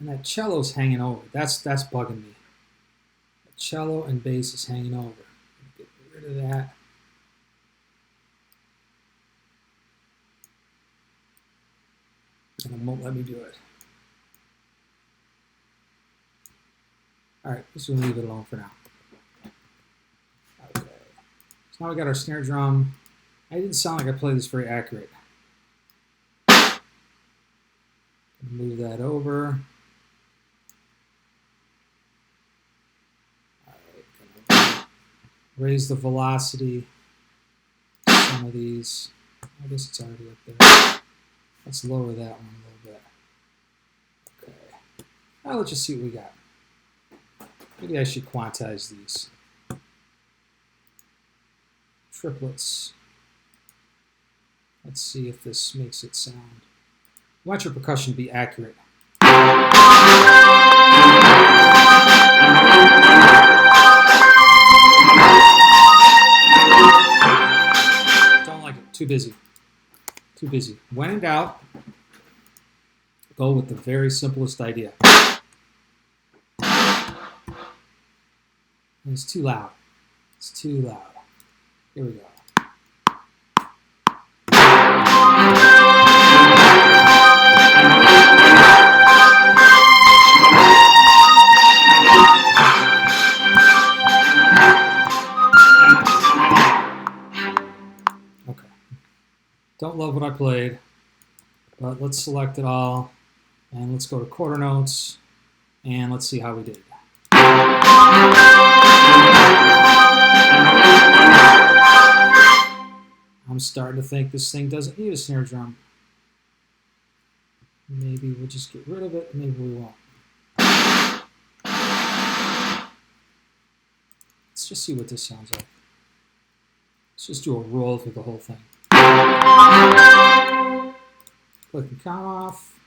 And that cello's hanging over. That's bugging me. The cello and bass is hanging over. Get rid of that. And it won't let me do it. All right, just gonna leave it alone for now. Okay. So now we got our snare drum. I didn't sound like I played this very accurate. Move that over. All right, raise the velocity. Some of these. I guess it's already up there. Let's lower that one a little bit. Okay. Now let's just see what we got. Maybe I should quantize these. Triplets. Let's see if this makes it sound. You want your percussion to be accurate. Don't like it. Too busy. Too busy. When in doubt, go with the very simplest idea. And it's too loud. It's too loud. Here we go. Okay. Don't love what I played, but let's select it all, and let's go to quarter notes, and let's see how we did. I'm starting to think this thing doesn't need a snare drum. Maybe we'll just get rid of it, maybe we won't. Let's just see what this sounds like. Let's just do a roll through the whole thing. Click and count off.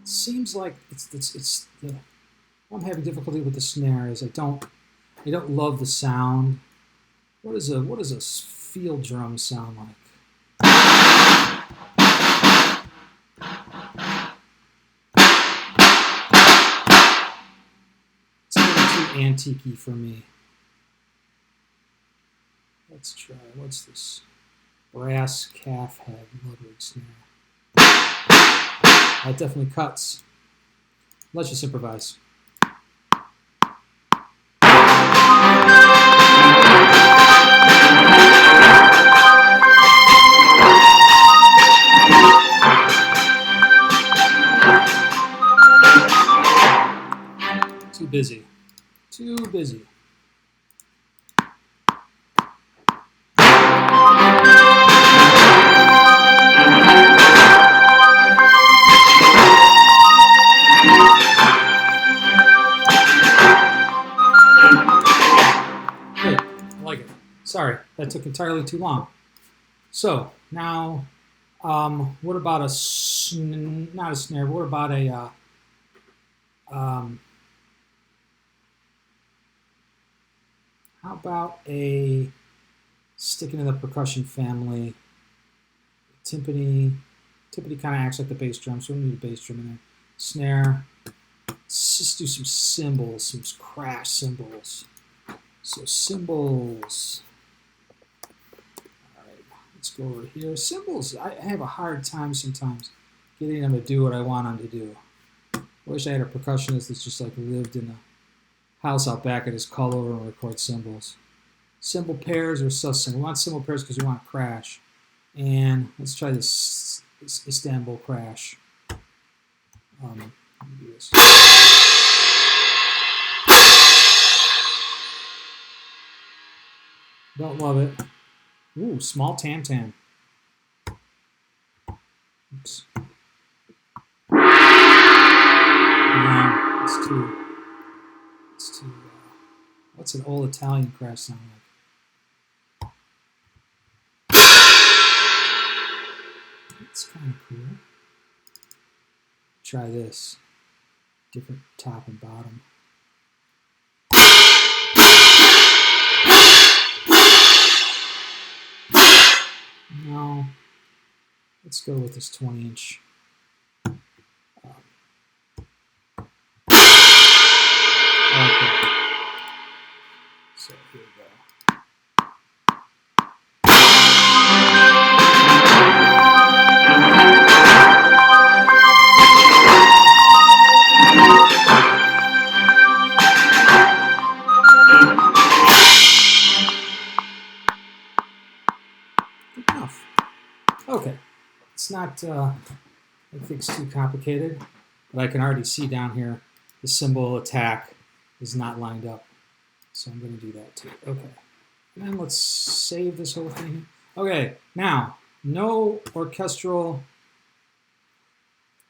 Seems like it's the I'm having difficulty with the snare is I don't love the sound. What does a field drum sound like? It's a little too antique-y for me. Let's try. What's this? Brass calf head Ludwig snare. That definitely cuts. Let's just improvise. Too busy. Too busy. Sorry, that took entirely too long. So now, what about not a snare? What about a how about a sticking in the percussion family? Timpani. Timpani kind of acts like the bass drum, so we need a bass drum in there. Snare. Let's just do some cymbals, some crash cymbals. So cymbals. Let's go over here. Cymbals, I have a hard time sometimes getting them to do what I want them to do. I wish I had a percussionist that's just like lived in a house out back and just call over and record cymbals. Cymbal pairs or sus-cymbal. We want cymbal pairs because we want crash. And let's try this Istanbul crash. Let me do this. Don't love it. Ooh, small tam-tam. Oops. No, it's too, what's an old Italian crash sound like? It's kind of cool. Try this. different top and bottom. No, let's go with this 20-inch. Okay. So here we go. Good enough. Okay, it's not, I think it's too complicated, but I can already see down here the symbol attack is not lined up. So I'm going to do that too. Okay. And then let's save this whole thing. Okay, now, no orchestral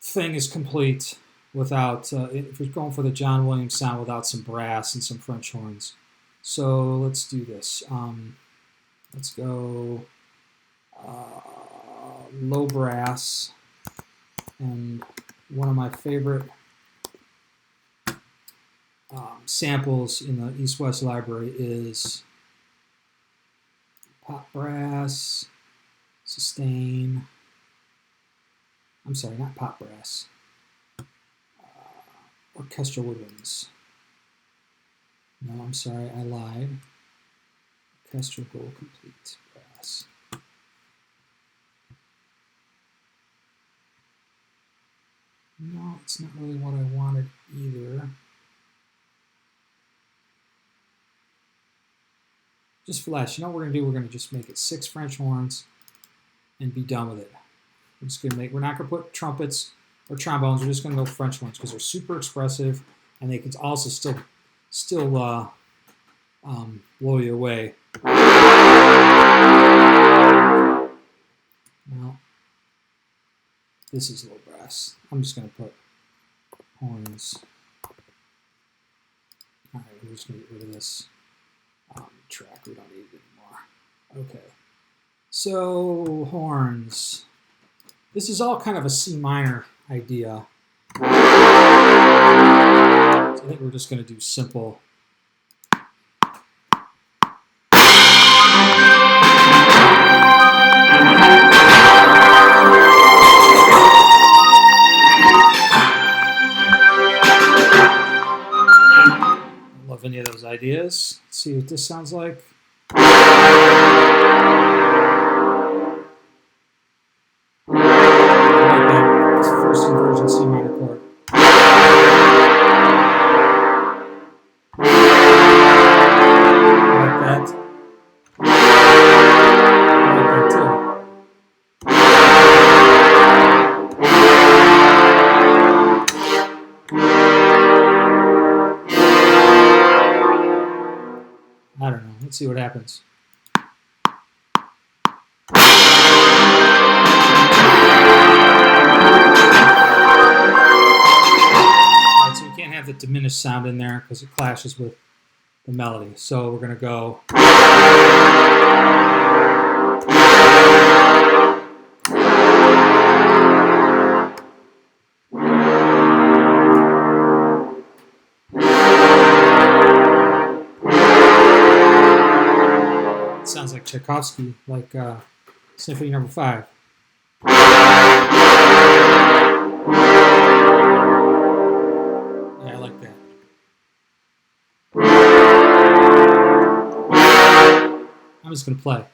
thing is complete without, if you're going for the John Williams sound without some brass and some French horns. So let's do this. Let's go low brass. And one of my favorite samples in the East-West Library is pop brass, sustain. I'm sorry, not pop brass. Orchestral woodwinds. No, I'm sorry, I lied. Orchestral gold complete brass. No, it's not really what I wanted either. Just flash. You know what we're going to do? We're going to just make it 6 French horns and be done with it. We're just going to make, we're not going to put trumpets or trombones. We're just going to go French horns because they're super expressive and they can also still blow you away. Well, this is low brass. I'm just going to put horns. All right, we're just going to get rid of this track. We don't need it anymore. Okay. So, horns. This is all kind of a C minor idea. So I think we're just going to do simple. Love any of those ideas. Let's see what this sounds like. It's first inversion C minor chord. Like that. Like that too. I don't know. Let's see what happens. Alright, so we can't have the diminished sound in there because it clashes with the melody. So we're going to go. Sounds like Tchaikovsky, like Symphony No. 5. Yeah, I like that. I'm just going to play.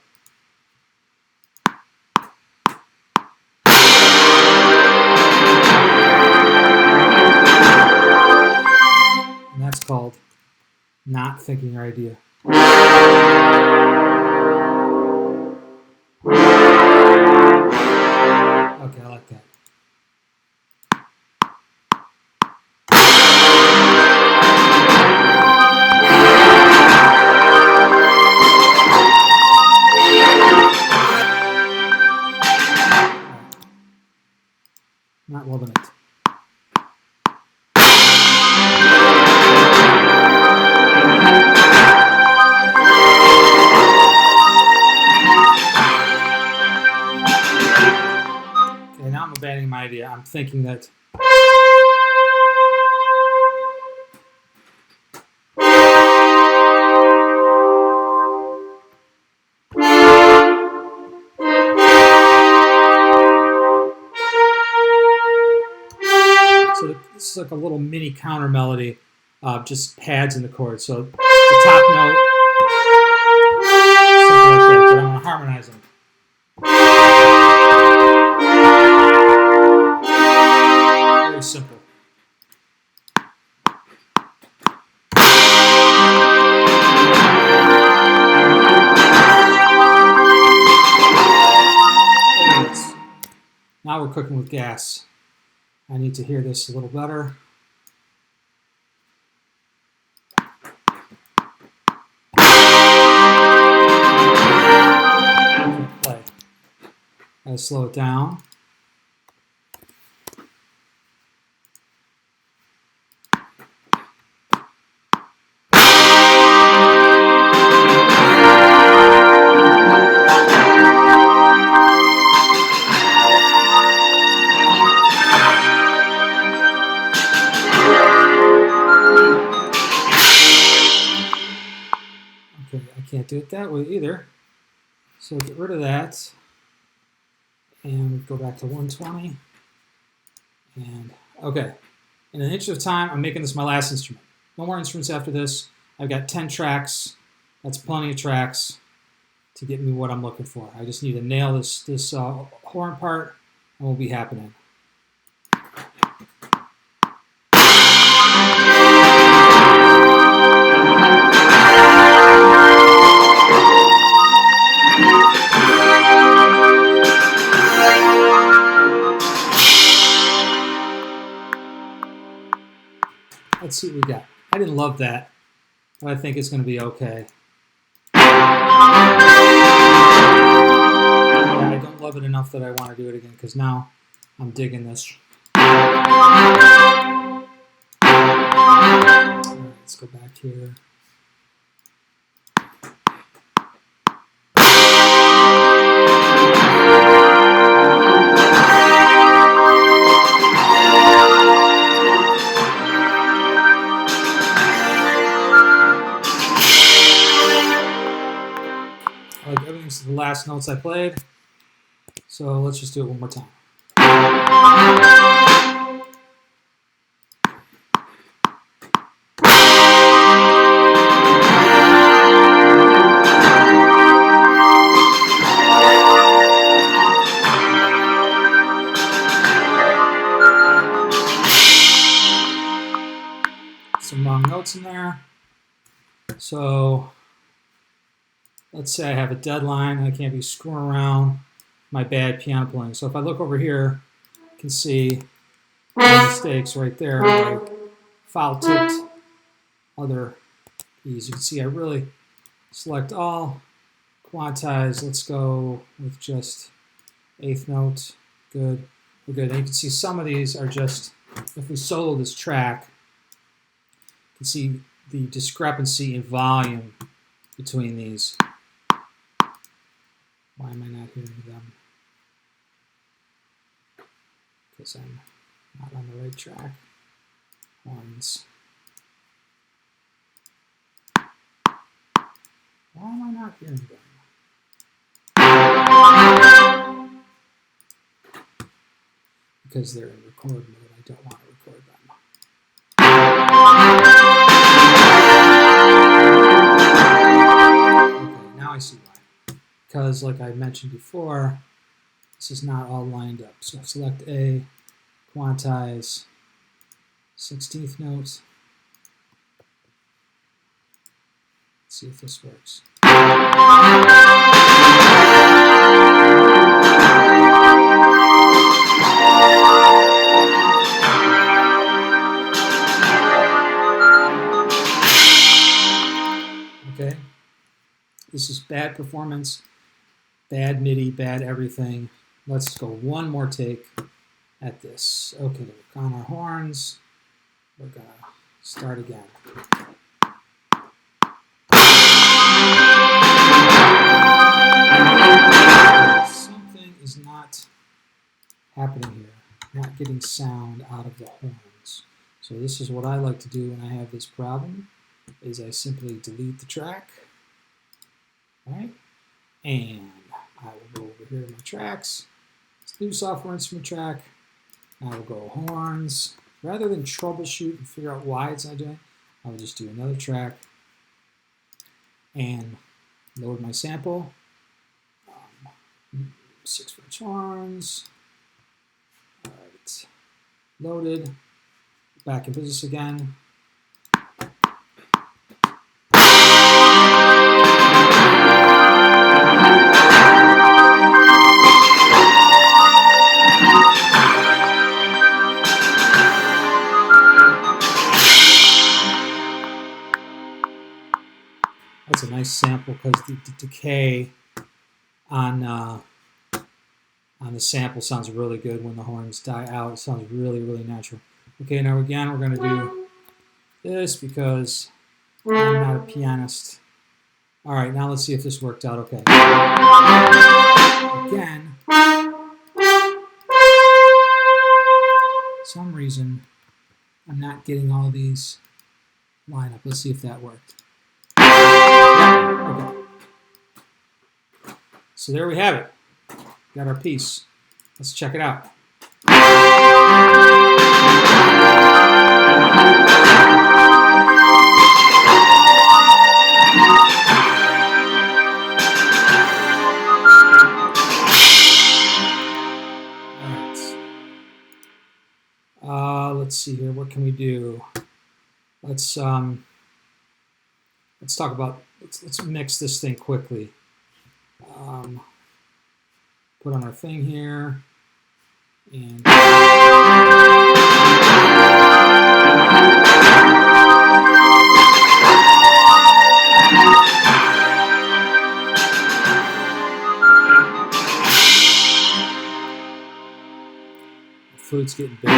And that's called not thinking your idea. Okay, I like that. Not loving it. Okay, now I'm abandoning my idea. I'm thinking that it's like a little mini counter melody, just pads in the chord. So the top note, something like that, but I'm going to harmonize them. Very simple. Now we're cooking with gas. I need to hear this a little better. Play. Gotta slow it down. Okay, I can't do it that way either. So get rid of that. And go back to 120. And okay. In an inch of time, I'm making this my last instrument. No more instruments after this. I've got 10 tracks. That's plenty of tracks to get me what I'm looking for. I just need to nail this horn part, and we'll be happening. Let's see what we got. I didn't love that, but I think it's going to be okay. Yeah, I don't love it enough that I want to do it again because now I'm digging this. All right, let's go back here. Like everything's the last notes I played, so let's just do it one more time. Some wrong notes in there. So let's say I have a deadline. I can't be screwing around my bad piano playing. So if I look over here, I can see the mistakes right there, like foul tipped other keys. You can see I really select all, quantize. Let's go with just eighth note. Good. We're good. And you can see some of these are just, if we solo this track, you can see the discrepancy in volume between these. Why am I not hearing them? Because I'm not on the right track. Horns. Why am I not hearing them? Because they're in record mode. I don't want to record them. Okay, now I see why. Because, like I mentioned before, this is not all lined up. So select A, quantize, 16th note. Let's see if this works. Okay, this is bad performance, bad MIDI, bad everything. Let's go one more take at this. Okay, we're on our horns. We're gonna start again. Something is not happening here. Not getting sound out of the horns. So this is what I like to do when I have this problem, is I simply delete the track, right? And I will go over here to my tracks, new software instrument track. I will go horns, rather than troubleshoot and figure out why it's not doing it, I'll just do another track and load my sample. 6 French horns. All right, loaded. Back in business again. That's a nice sample because the decay on the sample sounds really good when the horns die out. It sounds really, really natural. Okay, now again, we're going to do this because I'm not a pianist. All right, now let's see if this worked out okay. Again, for some reason, I'm not getting all these line up. Let's see if that worked. Okay. So there we have it. Got our piece. Let's check it out. Let's see here. What can we do? Let's talk about. Let's mix this thing quickly. Put on our thing here, and the flute's getting bigger.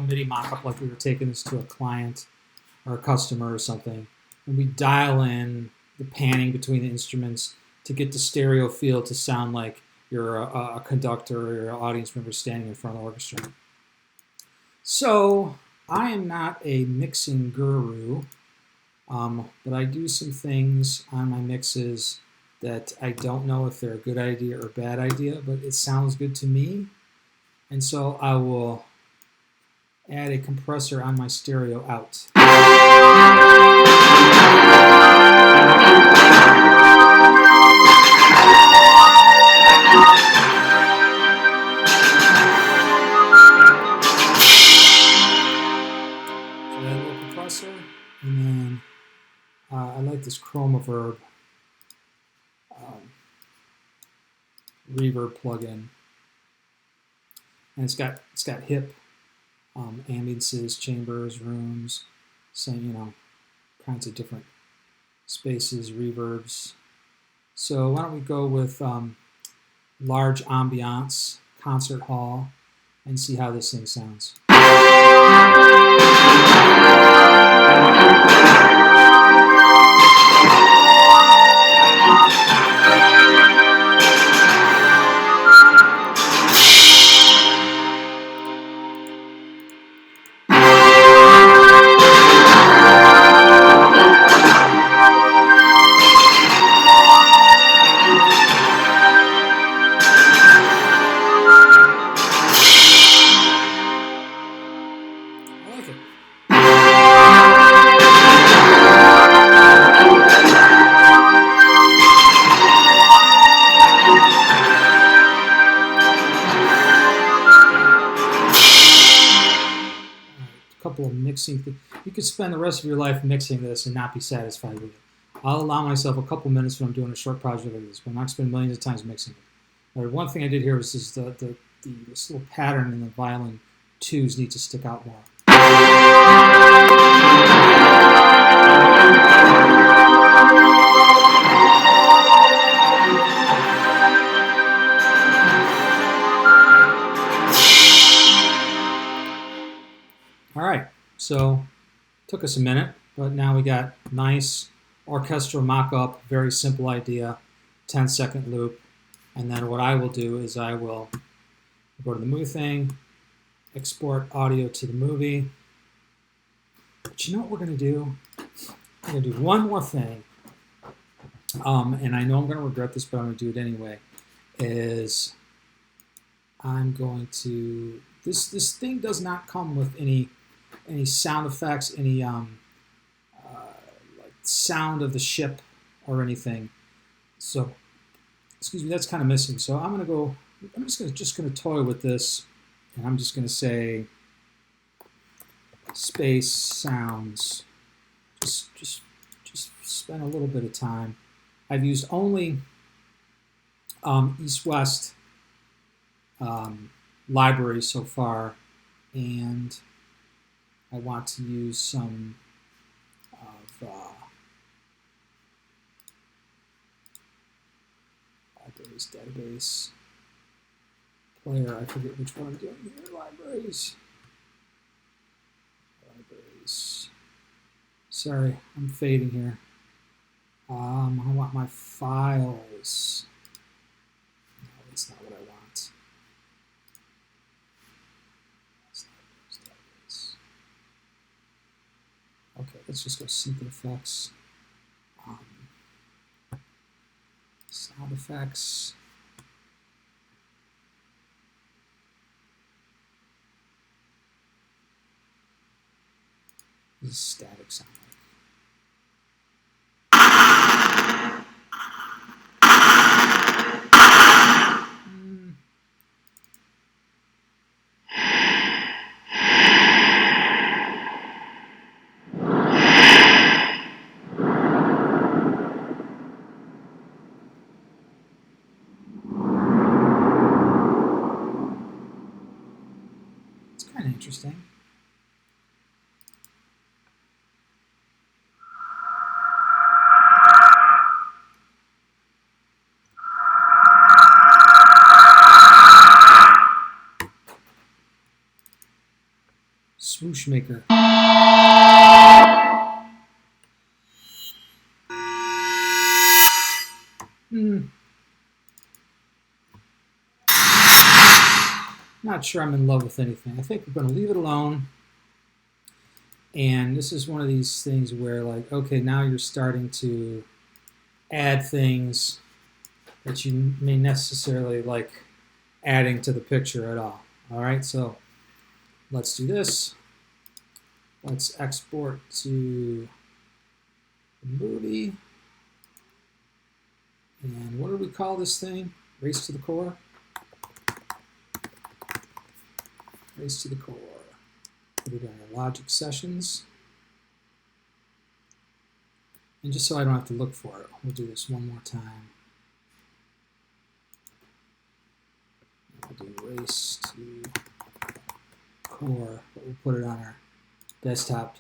Midi mock-up, like we were taking this to a client or a customer or something, and we dial in the panning between the instruments to get the stereo feel to sound like you're a conductor or you're an audience member standing in front of the orchestra. So I am not a mixing guru, but I do some things on my mixes that I don't know if they're a good idea or a bad idea, but it sounds good to me, and so I will add a compressor on my stereo out. So add a little compressor, and then I like this chroma verb reverb plugin, and it's got hip ambiances, chambers, rooms, same, kinds of different spaces, reverbs. So why don't we go with large ambiance, concert hall, and see how this thing sounds. Couple of mixing things. You could spend the rest of your life mixing this and not be satisfied with it. I'll allow myself a couple minutes when I'm doing a short project like this, but I'm not spending millions of times mixing it. One thing I did here was this little pattern in the violin twos need to stick out more. All right, so took us a minute, but now we got nice orchestral mock-up, very simple idea, 10-second loop. And then what I will do is I will go to the movie thing, export audio to the movie. But you know what we're going to do? We're going to do one more thing. And I know I'm going to regret this, but I'm going to do it anyway. Is I'm going to this thing does not come with any sound effects, any like sound of the ship or anything. So excuse me, that's kind of missing. So I'm just going to toy with this, and I'm just going to say space sounds. Just spend a little bit of time. I've used only East-West libraries so far, and I want to use some of database player. I forget which one I'm doing here. Libraries. Sorry, I'm fading here. I want my files. No, that's not what I want. Okay, let's just go synth effects. Sound effects. This is static sound. It's kind of interesting. Swoosh maker. Not sure I'm in love with anything. I think we're going to leave it alone. And this is one of these things where, like, okay, now you're starting to add things that you may necessarily like adding to the picture at all. All right, so let's do this. Let's export to the movie. And what do we call this thing? Race to the core? Race to the core. Put it in our logic sessions. And just so I don't have to look for it, we'll do this one more time. We'll do race to core, but we'll put it on our desktop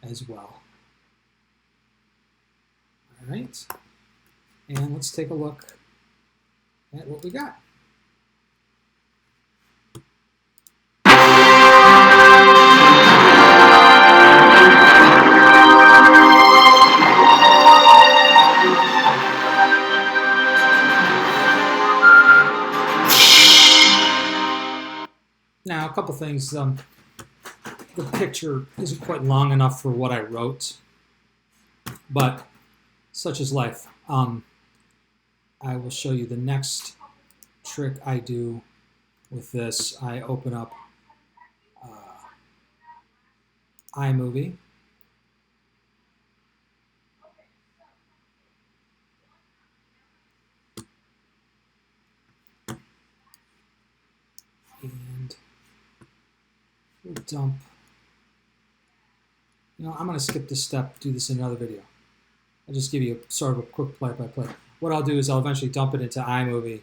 as well. All right. And let's take a look at what we got. Now, a couple things. The picture isn't quite long enough for what I wrote, but such is life. I will show you the next trick I do with this. I open up iMovie. And we'll dump. You know, I'm going to skip this step, do this in another video. I'll just give you sort of a quick play-by-play. What I'll do is I'll eventually dump it into iMovie,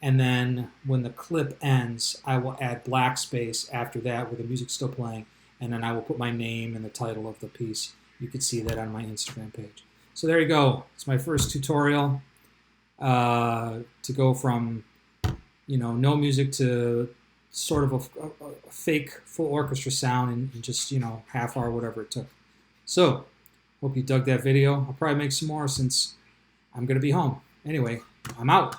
and then when the clip ends, I will add black space after that with the music still playing, and then I will put my name and the title of the piece. You can see that on my Instagram page. So there you go. It's my first tutorial to go from, you know, no music to sort of a fake full orchestra sound in just, you know, half hour, whatever it took. So Hope you dug that video. I'll probably make some more since I'm going to be home. Anyway, I'm out.